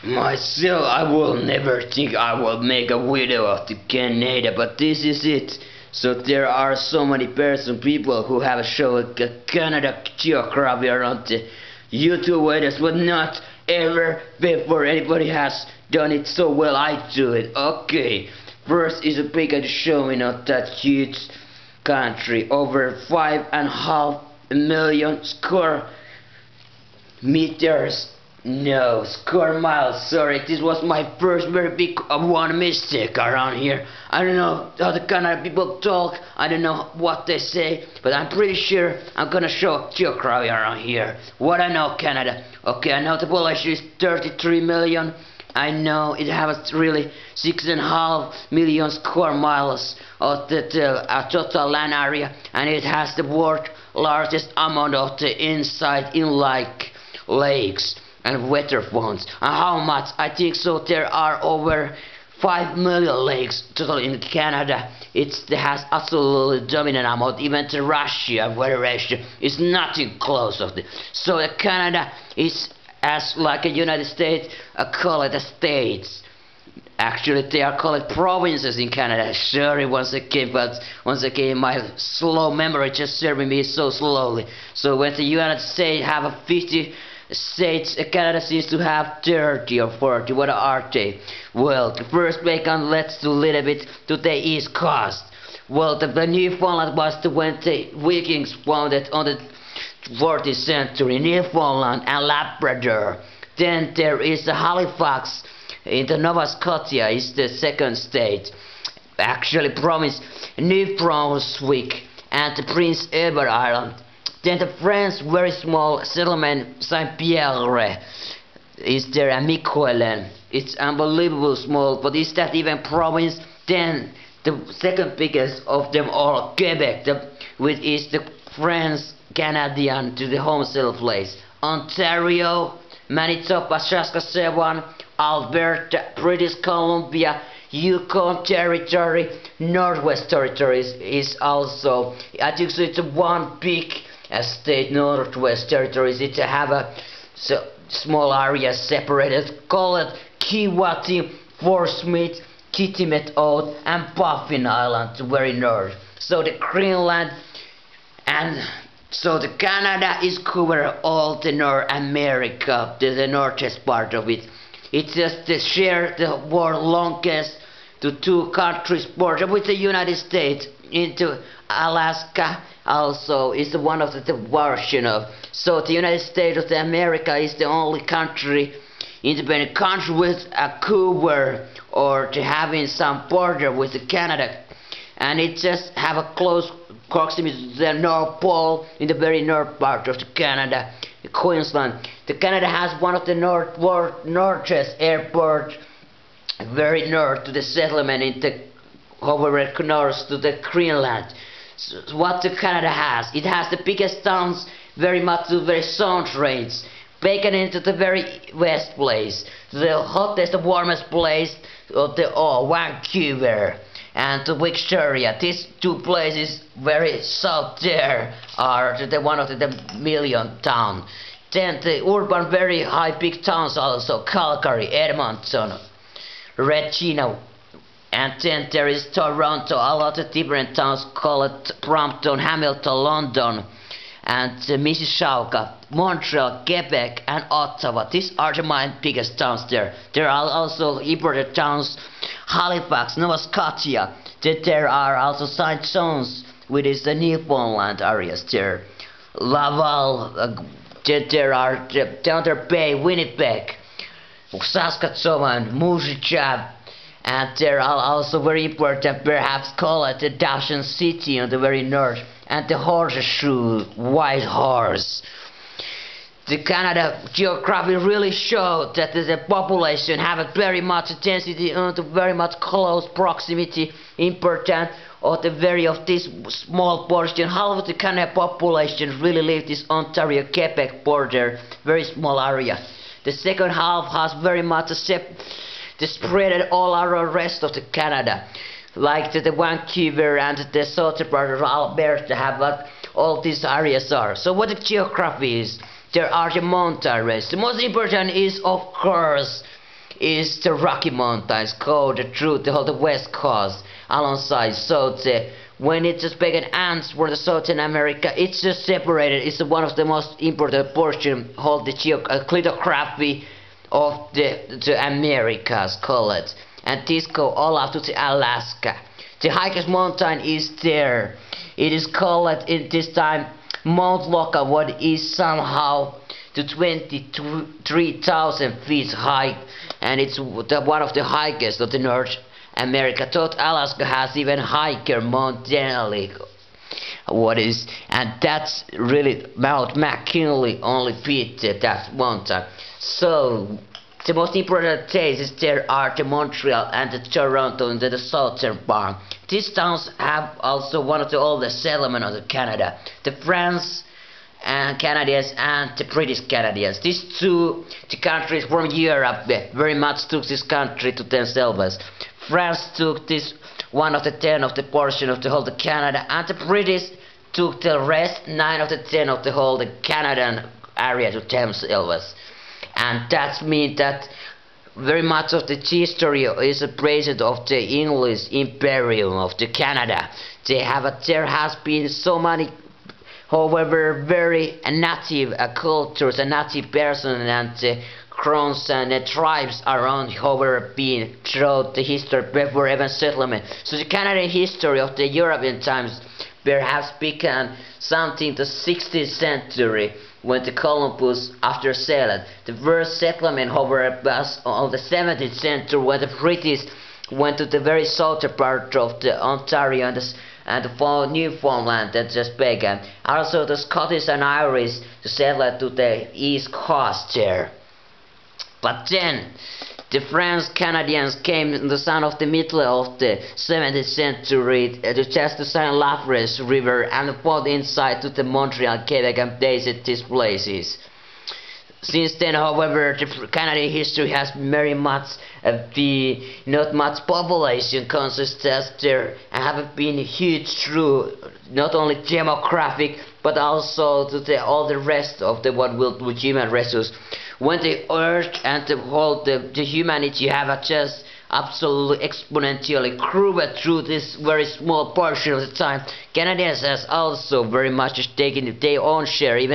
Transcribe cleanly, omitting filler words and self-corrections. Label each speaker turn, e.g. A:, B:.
A: Myself, I will never think I will make a video of the Canada, but this is it. So there are so many people who have shown Canada geography around the YouTube videos, but not ever before anybody has done it so well. I do it. Okay, first is a picture showing of that huge country, over 5.5 million square meters. No, square miles, sorry, this was my first very big one mistake around here. I don't know how the Canada people talk, I don't know what they say, but I'm pretty sure I'm gonna show geography around here. What I know Canada. Okay, I know the population is 33 million. I know it has really 6.5 million square miles of the total land area, and it has the world's largest amount of the inside in-like lakes and waterfalls. And how much? I think so there are over 5 million lakes total in Canada. It has absolutely dominant amount. Even the Russia federation is nothing close of it. So Canada is as like a United States, call it states. Actually, they are called provinces in Canada. Sorry once again, but once again, my slow memory just serving me so slowly. So when the United States have a 50 states, Canada seems to have 30 or 40. What are they? Well, the first let's do a little bit to the east coast. Well, the Newfoundland was when the Vikings founded on the 14th century, Newfoundland and Labrador. Then there is the Halifax in the Nova Scotia is the second state. Actually province New Brunswick and the Prince Edward Island. Then the French very small settlement Saint-Pierre is there, and Miquelon. It's unbelievable small, but is that even province? Then the second biggest of them all, Quebec, which is the French Canadian to the home settled place. Ontario, Manitoba, Saskatchewan, Alberta, British Columbia, Yukon Territory, Northwest Territories is also, I think so it's one big state, Northwest Territories. It have a small area separated, called Kiwati, Fort Smith, Kitimat and Baffin Island, very north. So the Greenland and so the Canada is cover all the North America, the northeast part of it. It just share the world longest to two countries border with the United States into Alaska. Also is one of the version of. So the United States of America is the only country, independent country with a cover or to having some border with the Canada, and it just have a close proximity to the North Pole in the very north part of the Canada, Queensland. The Canada has one of the northest airport, very north to the settlement in the over north to the Greenland. So what the Canada has? It has the biggest towns, very much to very sound range. Taken into the very west place, the hottest, warmest place of the all, Vancouver and the Victoria. These two places very south there are the one of the million town. Then the urban very high big towns also, Calgary, Edmonton, Regina, and then there is Toronto, a lot of different towns called Brampton, Hamilton, London, and Mississauga, Montreal, Quebec, and Ottawa. These are the my biggest towns there. There are also important towns, Halifax, Nova Scotia. There are also St. John's, which is the Newfoundland areas there. Laval, there are Thunder Bay, Winnipeg, Saskatchewan, Moose Jaw, and there are also very important, perhaps call it the Dawson City on the very north, and the Horseshoe, White Horse. The Canada geography really showed that the population have a very much density and very much close proximity, important of the very of this small portion. Half of the Canada population really live this Ontario Quebec border, very small area. The second half has very much spread all around rest of the Canada, like the Vancouver and the southern part of Alberta have what all these areas are. So what the geography is? There are the mountain ranges. The most important is, of course, is the Rocky Mountains go through the whole the west coast alongside. So when it just began ends for the Southern America, it's just separated. It's one of the most important portion of the geography of the Americas, call it. And this go all up to the Alaska. The highest mountain is there. It is called in this time Mount Loca, what is somehow to 23,000 feet high, and it's one of the highest of the North America. Thought Alaska has even higher Mount Denali, and that's really Mount McKinley only beat that mountain. So the most important places there are the Montreal and the Toronto and the southern part. These towns have also one of the oldest settlements of Canada. The French and Canadians and the British Canadians. These two the countries from Europe very much took this country to themselves. France took this one of the 10 of the portion of the whole of Canada, and the British took the rest 9 of the 10 of the whole the Canadian area to themselves. And that means that very much of the history is a present of the English Imperium of the Canada. There has been so many, however, very native cultures and native persons and crowns and tribes around, however, been throughout the history before even settlement. So the Canadian history of the European times perhaps began something in the 16th century when the Columbus after sailed. The first settlement, however, was on the 17th century when the British went to the very southern part of the Ontario and the Newfoundland that just began. Also the Scottish and Irish settled to the east coast there. But then the French Canadians came in the sun of the middle of the 17th century to just the St. Lawrence River and fought inside to the Montreal, Quebec and placed these places. Since then, however, the Canadian history has very much not much population consistent there, and haven't been huge through not only demographic but also to all the rest of the what will do human resource. When the earth and the whole the humanity have just absolutely exponentially grew through this very small portion of the time, Canadians has also very much taken their own share, even